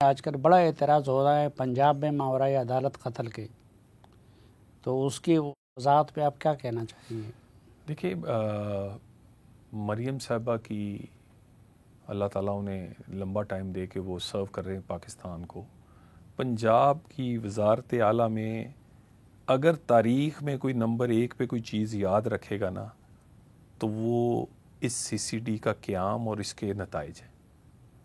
آج کل بڑا اعتراض ہو رہا ہے پنجاب میں ماورائی عدالت قتل کے، تو اس کی وضاحت پہ آپ کیا کہنا چاہیں گے؟ دیکھیے، مریم صاحبہ کی اللہ تعالیٰ انہیں لمبا ٹائم دے کے وہ سرو کر رہے ہیں پاکستان کو. پنجاب کی وزارت اعلیٰ میں اگر تاریخ میں کوئی نمبر 1 پہ کوئی چیز یاد رکھے گا نا تو وہ اس CCD کا قیام اور اس کے نتائج ہیں.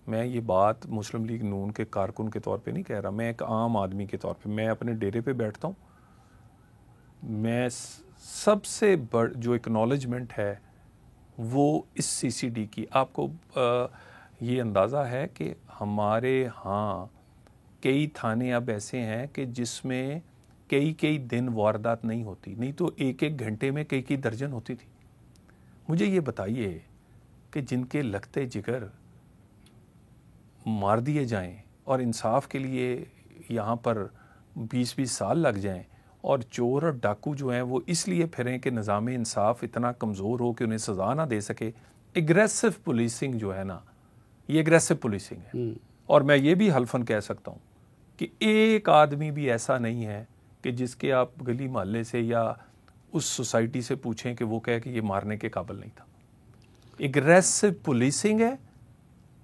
میں یہ بات مسلم لیگ نون کے کارکن کے طور پہ نہیں کہہ رہا، میں ایک عام آدمی کے طور پہ، میں اپنے ڈیرے پہ بیٹھتا ہوں. میں سب سے بڑھ جو اکنالجمنٹ ہے وہ اس CCD کی، آپ کو یہ اندازہ ہے کہ ہمارے ہاں کئی تھانے اب ایسے ہیں کہ جس میں کئی دن واردات نہیں ہوتی، نہیں تو ایک گھنٹے میں کئی درجن ہوتی تھی. مجھے یہ بتائیے کہ جن کے لگتے جگر مار دیے جائیں اور انصاف کے لیے یہاں پر 20 سال لگ جائیں، اور چور اور ڈاکو جو ہیں وہ اس لیے پھریں کہ نظام انصاف اتنا کمزور ہو کہ انہیں سزا نہ دے سکے. اگریسو پولیسنگ جو ہے نا، یہ اگریسو پولیسنگ ہے. اور میں یہ بھی حلفاً کہہ سکتا ہوں کہ ایک آدمی بھی ایسا نہیں ہے کہ جس کے آپ گلی محلے سے یا اس سوسائٹی سے پوچھیں کہ وہ کہے کہ یہ مارنے کے قابل نہیں تھا. اگریسو پولیسنگ ہے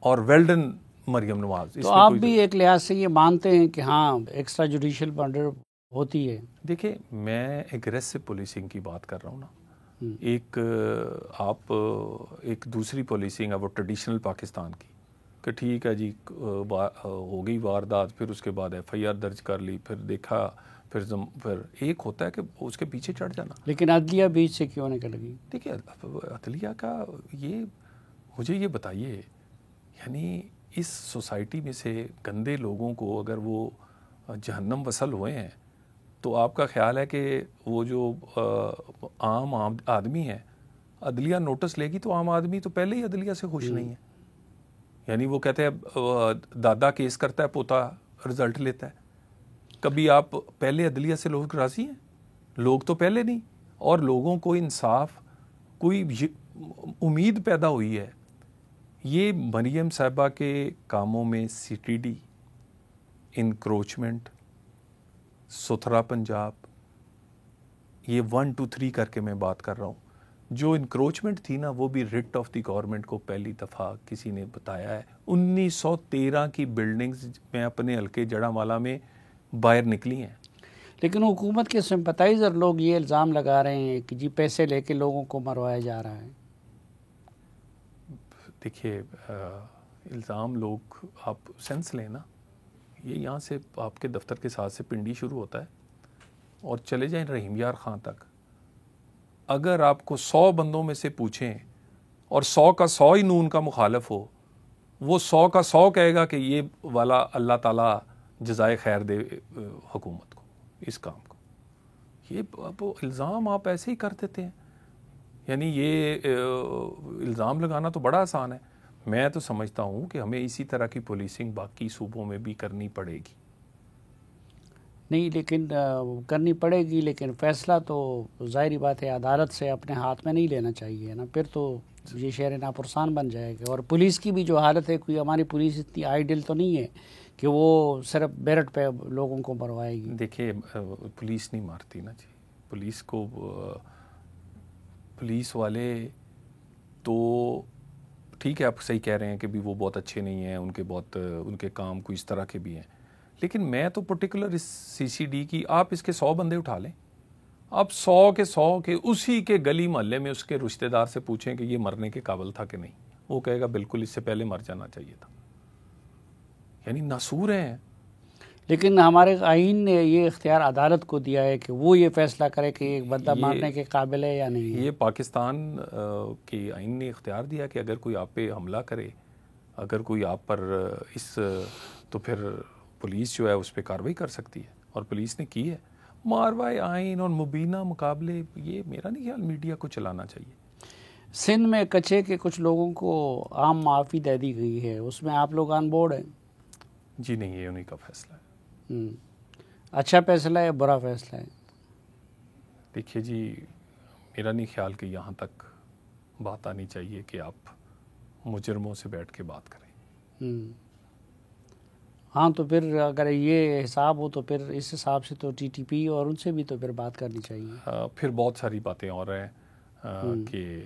اور ویلڈن مریم نواز. تو آپ بھی ایک لحاظ سے یہ مانتے ہیں کہ ہاں ایکسٹرا جوڈیشل مرڈر ہوتی ہے؟ دیکھیں، میں اگریسو پولیسنگ کی بات کر رہا ہوں نا. ایک دوسری پولیسنگ ہے وہ ٹریڈیشنل پاکستان کی، کہ ٹھیک ہے جی ہو گئی واردات، پھر اس کے بعد FIR درج کر لی، پھر دیکھا، پھر ایک ہوتا ہے کہ اس کے پیچھے چڑھ جانا. لیکن عدلیہ بیچ سے کیوں نکل گئی؟ دیکھیے، عدلیہ کا یہ مجھے یہ بتائیے، یعنی اس سوسائٹی میں سے گندے لوگوں کو اگر وہ جہنم وصل ہوئے ہیں تو آپ کا خیال ہے کہ وہ جو عام آدمی ہے عدلیہ نوٹس لے گی؟ تو عام آدمی تو پہلے ہی عدلیہ سے خوش نہیں ہے. یعنی وہ کہتے ہیں دادا کیس کرتا ہے، پوتا رزلٹ لیتا ہے. کبھی آپ پہلے عدلیہ سے لوگ راضی ہیں؟ لوگ تو پہلے نہیں. اور لوگوں کو انصاف کوئی امید پیدا ہوئی ہے. یہ مریم صاحبہ کے کاموں میں CTD، انکروچمنٹ، ستھرا پنجاب، یہ 1 2 3 کر کے میں بات کر رہا ہوں. جو انکروچمنٹ تھی نا وہ بھی ریٹ آف دی گورنمنٹ کو پہلی دفعہ کسی نے بتایا ہے. 1913 کی بلڈنگز میں اپنے حلقے جڑامالہ میں باہر نکلی ہیں. لیکن حکومت کے سمپتائزر لوگ یہ الزام لگا رہے ہیں کہ جی پیسے لے کے لوگوں کو مروایا جا رہا ہے. دیکھیے، الزام لوگ آپ سینس لیں نا، یہ یہاں سے آپ کے دفتر کے ساتھ سے پنڈی شروع ہوتا ہے اور چلے جائیں رحیم یار خان تک. اگر آپ کو 100 بندوں میں سے پوچھیں اور 100 کا 100 ہی نون کا مخالف ہو، وہ 100 کا 100 کہے گا کہ یہ والا اللہ تعالیٰ جزائے خیر دے حکومت کو اس کام کو. یہ الزام آپ ایسے ہی کر دیتے ہیں. یعنی یہ الزام لگانا تو بڑا آسان ہے. میں تو سمجھتا ہوں کہ ہمیں اسی طرح کی پولیسنگ باقی صوبوں میں بھی کرنی پڑے گی. نہیں، لیکن کرنی پڑے گی، لیکن فیصلہ تو ظاہری بات ہے عدالت سے اپنے ہاتھ میں نہیں لینا چاہیے نا. پھر تو یہ شہر ناپرسان بن جائے گا. اور پولیس کی بھی جو حالت ہے، کوئی ہماری پولیس اتنی آئیڈل تو نہیں ہے کہ وہ صرف بیرٹ پہ لوگوں کو مروائے گی. دیکھیے، پولیس نہیں مارتی نا جی. پولیس کو پولیس والے تو ٹھیک ہے، آپ صحیح کہہ رہے ہیں کہ بھی وہ بہت اچھے نہیں ہیں، ان کے کام کوئی اس طرح کے بھی ہیں. لیکن میں تو پرٹیکولر اس CCD کی، آپ اس کے 100 بندے اٹھا لیں، آپ 100 کے 100 کے اسی کے گلی محلے میں اس کے رشتہ دار سے پوچھیں کہ یہ مرنے کے قابل تھا کہ نہیں، وہ کہے گا بالکل اس سے پہلے مر جانا چاہیے تھا. یعنی ناسور ہیں. لیکن ہمارے آئین نے یہ اختیار عدالت کو دیا ہے کہ وہ یہ فیصلہ کرے کہ ایک بندہ مارنے کے قابل ہے یا نہیں ہے. یہ پاکستان کے آئین نے اختیار دیا کہ اگر کوئی آپ پہ حملہ کرے، اگر کوئی آپ پر تو پھر پولیس جو ہے اس پہ کارروائی کر سکتی ہے، اور پولیس نے کی ہے. ماروائے آئین اور مبینہ مقابلے، یہ میرا نہیں خیال میڈیا کو چلانا چاہیے. سندھ میں کچے کے کچھ لوگوں کو عام معافی دے دی گئی ہے، اس میں آپ لوگ آن بورڈ ہیں؟ جی نہیں، یہ انہیں کا فیصلہ ہے. اچھا فیصلہ ہے، برا فیصلہ ہے؟ دیکھیے جی، میرا نہیں خیال کہ یہاں تک بات آنی چاہیے کہ آپ مجرموں سے بیٹھ کے بات کریں. ہاں تو پھر اگر یہ حساب ہو تو پھر اس حساب سے تو ٹی ٹی پی اور ان سے بھی تو پھر بات کرنی چاہیے. پھر بہت ساری باتیں اور ہیں کہ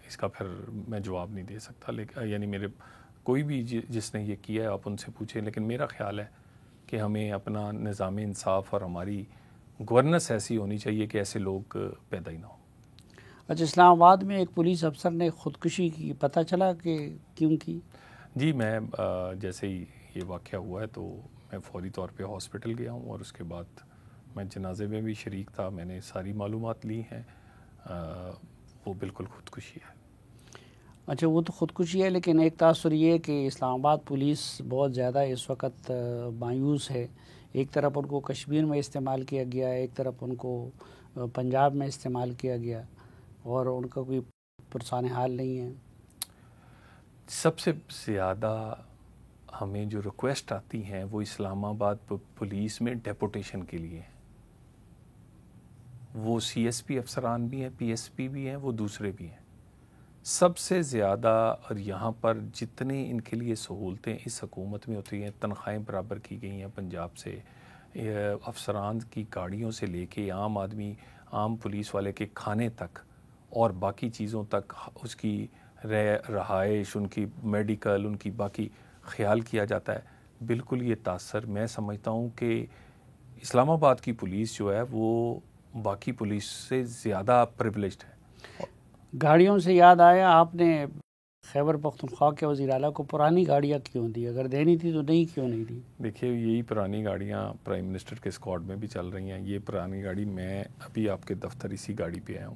اس کا پھر میں جواب نہیں دے سکتا، لیکن یعنی میرے کوئی بھی جس نے یہ کیا ہے آپ ان سے پوچھیں، لیکن میرا خیال ہے کہ ہمیں اپنا نظام انصاف اور ہماری گورننس ایسی ہونی چاہیے کہ ایسے لوگ پیدا ہی نہ ہوں. اچھا، اسلام آباد میں ایک پولیس افسر نے خودکشی کی، پتہ چلا کہ کیوں کی؟ جی، میں جیسے ہی یہ واقعہ ہوا ہے تو میں فوری طور پہ ہاسپٹل گیا ہوں، اور اس کے بعد میں جنازے میں بھی شریک تھا. میں نے ساری معلومات لی ہیں. وہ بالکل خودکشی ہے. اچھا، وہ تو خودکشی ہے، لیکن ایک تاثر یہ ہے کہ اسلام آباد پولیس بہت زیادہ اس وقت مایوس ہے. ایک طرف ان کو کشمیر میں استعمال کیا گیا، ایک طرف ان کو پنجاب میں استعمال کیا گیا، اور ان کا کوئی پرسان حال نہیں ہے. سب سے زیادہ ہمیں جو ریکویسٹ آتی ہیں وہ اسلام آباد پولیس میں ڈیپوٹیشن کے لیے ہیں. وہ سی ایس پی افسران بھی ہیں، پی ایس پی بھی ہیں، وہ دوسرے بھی ہیں. سب سے زیادہ، اور یہاں پر جتنے ان کے لیے سہولتیں اس حکومت میں ہوتی ہیں، تنخواہیں برابر کی گئی ہیں پنجاب سے، افسران کی گاڑیوں سے لے کے عام آدمی، عام پولیس والے کے کھانے تک اور باقی چیزوں تک، اس کی رہائش، ان کی میڈیکل، ان کی باقی خیال کیا جاتا ہے. بالکل یہ تاثر میں سمجھتا ہوں کہ اسلام آباد کی پولیس جو ہے وہ باقی پولیس سے زیادہ پریولیجڈ ہے. گاڑیوں سے یاد آیا، آپ نے خیبر پختونخوا کے وزیر اعلیٰ کو پرانی گاڑیاں کیوں دی؟ اگر دینی تھی تو کیوں نہیں دی؟ دیکھیے، یہی پرانی گاڑیاں پرائم منسٹر کے اسکواڈ میں بھی چل رہی ہیں. یہ پرانی گاڑی، میں ابھی آپ کے دفتر اسی گاڑی پہ آیا ہوں.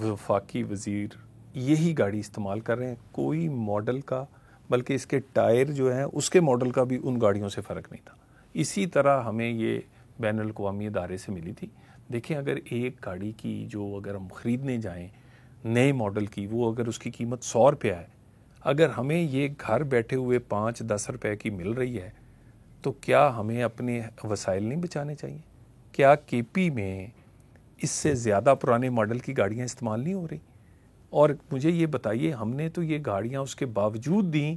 وفاقی وزیر یہی گاڑی استعمال کر رہے ہیں. کوئی ماڈل کا، بلکہ اس کے ٹائر جو ہیں اس کے ماڈل کا بھی ان گاڑیوں سے فرق نہیں تھا. اسی طرح ہمیں یہ بین الاقوامی ادارے سے ملی تھی. دیکھیں، اگر ایک گاڑی کی جو اگر ہم خریدنے جائیں نئے ماڈل کی، وہ اگر اس کی قیمت 100 روپیہ ہے، اگر ہمیں یہ گھر بیٹھے ہوئے 5-10 روپے کی مل رہی ہے تو کیا ہمیں اپنے وسائل نہیں بچانے چاہیے؟ کیا کے پی میں اس سے زیادہ پرانے ماڈل کی گاڑیاں استعمال نہیں ہو رہی؟ اور مجھے یہ بتائیے، ہم نے تو یہ گاڑیاں اس کے باوجود دیں،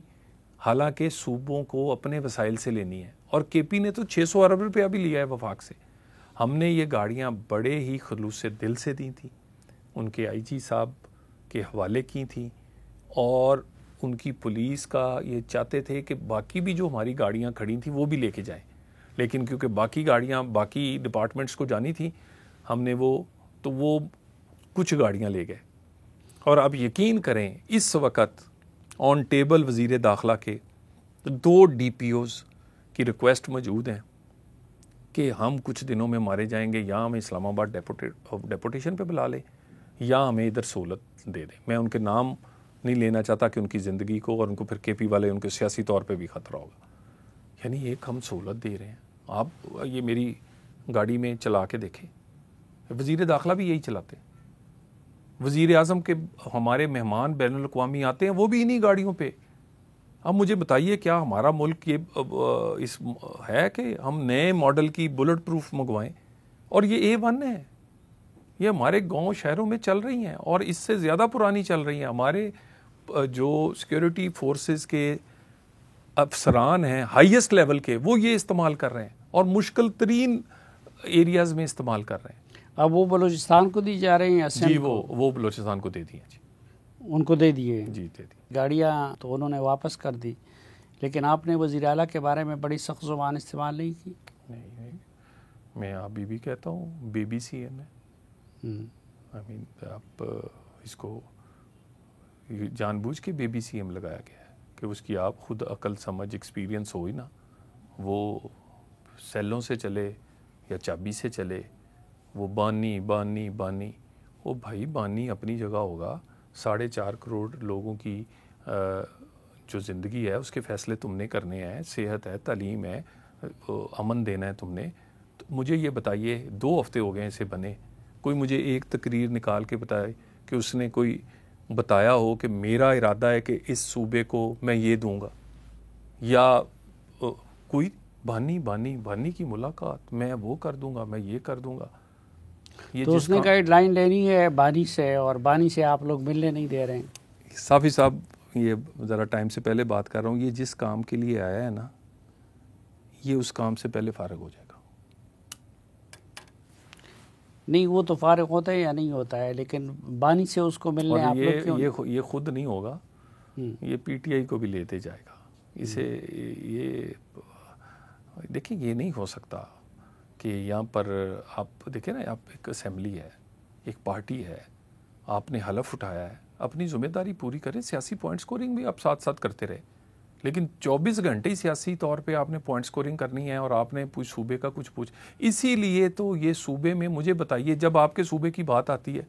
حالانکہ صوبوں کو اپنے وسائل سے لینی ہے، اور کے پی نے تو 600 ارب روپیہ بھی لیا ہے وفاق سے. ہم نے یہ گاڑیاں بڑے ہی خلوص سے دل سے دی تھیں، ان کے آئی جی صاحب کے حوالے کی تھیں، اور ان کی پولیس کا یہ چاہتے تھے کہ باقی بھی جو ہماری گاڑیاں کھڑی تھیں وہ بھی لے کے جائیں. لیکن کیونکہ باقی گاڑیاں باقی ڈپارٹمنٹس کو جانی تھیں، ہم نے وہ کچھ گاڑیاں لے گئے. اور اب یقین کریں، اس وقت آن ٹیبل وزیر داخلہ کے 2 ڈی پی اوز کی ریکویسٹ موجود ہیں کہ ہم کچھ دنوں میں مارے جائیں گے، یا ہمیں اسلام آباد ڈیپوٹیشن پہ بلا لیں یا ہمیں ادھر سہولت دے دیں. میں ان کے نام نہیں لینا چاہتا کہ ان کی زندگی کو، اور ان کو پھر کے پی والے ان کے سیاسی طور پہ بھی خطرہ ہوگا. یعنی ایک ہم سہولت دے رہے ہیں. آپ یہ میری گاڑی میں چلا کے دیکھیں، وزیر داخلہ بھی یہی چلاتے ہیں. وزیر اعظم کے ہمارے مہمان بین الاقوامی آتے ہیں، وہ بھی انہی گاڑیوں پہ. اب مجھے بتائیے، کیا ہمارا ملک یہ ہے کہ ہم نئے ماڈل کی بلٹ پروف منگوائیں؟ اور یہ A1 ہے، یہ ہمارے گاؤں شہروں میں چل رہی ہیں، اور اس سے زیادہ پرانی چل رہی ہیں. ہمارے جو سیکیورٹی فورسز کے افسران ہیں ہائیسٹ لیول کے، وہ یہ استعمال کر رہے ہیں، اور مشکل ترین ایریاز میں استعمال کر رہے ہیں. اب وہ بلوچستان کو دی جا رہی ہیں؟ جی، وہ بلوچستان کو دے دی ہیں. جی، ان کو دے دیے. جی، دے دی. گاڑیاں تو انہوں نے واپس کر دی، لیکن آپ نے وزیر اعلیٰ کے بارے میں بڑی سخت زبان استعمال نہیں کی. نہیں، میں ابھی بھی کہتا ہوں بیبی سی ایم ہے. آپ اس کو جان بوجھ کے بیبی سی ایم لگایا گیا ہے کہ اس کی آپ خود عقل سمجھ ایکسپیرینس ہوئی نا، وہ سیلوں سے چلے یا چابی سے چلے. وہ بانی بانی بانی، وہ بھائی بانی اپنی جگہ ہوگا. 4.5 کروڑ لوگوں کی جو زندگی ہے اس کے فیصلے تم نے کرنے ہیں. صحت ہے، تعلیم ہے، امن دینا ہے تم نے. تو مجھے یہ بتائیے، 2 ہفتے ہو گئے اسے بنے، کوئی مجھے ایک تقریر نکال کے بتائے کہ اس نے کوئی بتایا ہو کہ میرا ارادہ ہے کہ اس صوبے کو میں یہ دوں گا، یا کوئی بانی بانی بانی کی ملاقات، میں وہ کر دوں گا، میں یہ کر دوں گا. تو اس نے گائیڈ لائن لینی ہے بانی سے، اور بانی سے آپ لوگ ملنے نہیں دے رہے ہیں. صافی صاحب، یہ ذرا ٹائم سے پہلے بات کر رہا ہوں، یہ جس کام کے لیے آیا ہے نا، یہ اس کام سے پہلے فارغ ہو جائے گا. نہیں وہ تو فارغ ہوتا ہے یا نہیں ہوتا ہے، لیکن بانی سے اس کو ملنے آپ لوگ کیوں؟ یہ خود نہیں ہوگا، یہ پی ٹی آئی کو بھی لیتے جائے گا. اسے یہ دیکھیں، یہ نہیں ہو سکتا کہ یہاں پر آپ دیکھیں نا، آپ ایک اسمبلی ہے، ایک پارٹی ہے، آپ نے حلف اٹھایا ہے، اپنی ذمہ داری پوری کریں. سیاسی پوائنٹ سکورنگ بھی آپ ساتھ ساتھ کرتے رہے، لیکن 24 گھنٹے ہی سیاسی طور پہ آپ نے پوائنٹ سکورنگ کرنی ہے اور آپ نے صوبے کا کچھ اسی لیے تو یہ صوبے میں مجھے بتائیے، جب آپ کے صوبے کی بات آتی ہے،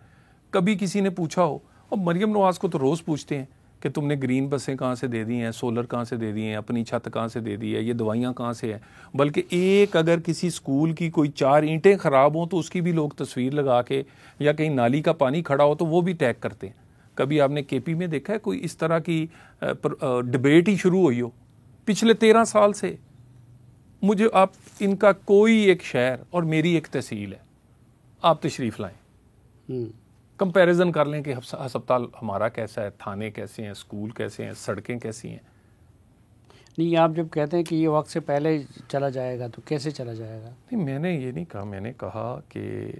کبھی کسی نے پوچھا ہو؟ اور مریم نواز کو تو روز پوچھتے ہیں کہ تم نے گرین بسیں کہاں سے دے دی ہیں، سولر کہاں سے دے دی ہیں، اپنی چھت کہاں سے دے دی ہے، یہ دوائیاں کہاں سے ہیں. بلکہ ایک اگر کسی اسکول کی کوئی 4 اینٹیں خراب ہوں تو اس کی بھی لوگ تصویر لگا کے، یا کہیں نالی کا پانی کھڑا ہو تو وہ بھی ٹیگ کرتے ہیں. کبھی آپ نے کے پی میں دیکھا ہے کوئی اس طرح کی ڈبیٹ ہی شروع ہوئی ہو؟ پچھلے 13 سال سے مجھے آپ ان کا کوئی ایک شہر اور میری ایک تحصیل ہے، آپ تشریف لائیں، کمپیریزن کر لیں کہ ہسپتال ہمارا کیسا ہے، تھانے کیسے ہیں، اسکول کیسے ہیں، سڑکیں کیسی ہیں. نہیں آپ جب کہتے ہیں کہ یہ وقت سے پہلے چلا جائے گا تو کیسے چلا جائے گا؟ نہیں، میں نے یہ نہیں کہا، میں نے کہا کہ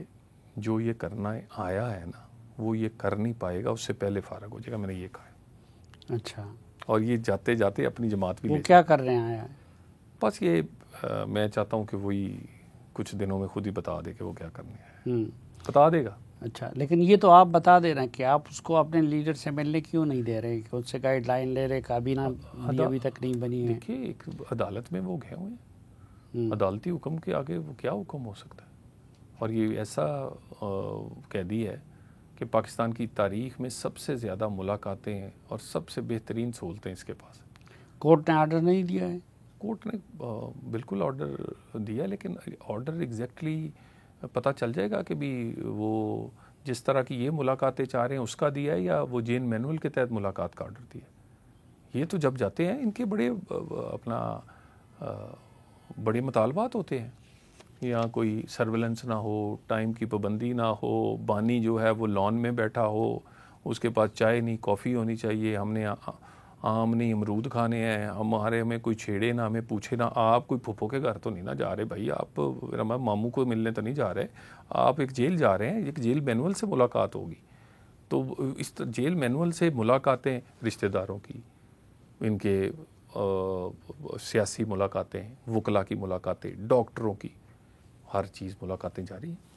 جو یہ کرنا آیا ہے نا، وہ یہ کر نہیں پائے گا، اس سے پہلے فارغ ہو جائے گا. میں نے یہ کہا ہے. اچھا، اور یہ جاتے جاتے اپنی جماعت بھی وہ لے کیا کر رہے ہیں آیا؟ بس یہ میں چاہتا ہوں کہ وہی کچھ دنوں میں خود ہی بتا دے کہ وہ کیا کرنے ہے، بتا دے گا. اچھا، لیکن یہ تو آپ بتا دے رہے ہیں کہ آپ اس کو اپنے لیڈر سے ملنے کیوں نہیں دے رہے، کہ اس سے گائیڈ لائن لے رہے، کابینہ بھی ابھی تک نہیں بنی ہے. دیکھیے، ایک عدالت میں وہ گئے ہوئے ہیں، عدالتی حکم کے آگے وہ کیا حکم ہو سکتا ہے. اور یہ ایسا قیدی ہے کہ پاکستان کی تاریخ میں سب سے زیادہ ملاقاتیں ہیں اور سب سے بہترین سہولتیں اس کے پاس ہیں. کورٹ نے آرڈر نہیں دیا ہے؟ کورٹ نے بالکل آرڈر دیا، لیکن آرڈر ایگزیکٹلی پتہ چل جائے گا کہ بھی وہ جس طرح کی یہ ملاقاتیں چاہ رہے ہیں اس کا دیا ہے، یا وہ جین مینول کے تحت ملاقات کا آرڈر دیا. یہ تو جب جاتے ہیں ان کے بڑے بڑے مطالبات ہوتے ہیں، یہاں کوئی سرویلنس نہ ہو، ٹائم کی پابندی نہ ہو، بانی جو ہے وہ لان میں بیٹھا ہو، اس کے پاس چائے نہیں کافی ہونی چاہیے، ہم نے آم نہیں امرود کھانے ہیں، ہمیں کوئی چھیڑے نہ، ہمیں پوچھے نہ. آپ کوئی پھپھو کے گھر تو نہیں نہ جا رہے بھائی، آپ ماموں کو ملنے تو نہیں جا رہے، آپ ایک جیل جا رہے ہیں، ایک جیل مینول سے ملاقات ہوگی. تو اس جیل مینول سے ملاقاتیں، رشتہ داروں کی، ان کے سیاسی ملاقاتیں، وکلا کی ملاقاتیں، ڈاکٹروں کی، ہر چیز ملاقاتیں جاری ہیں.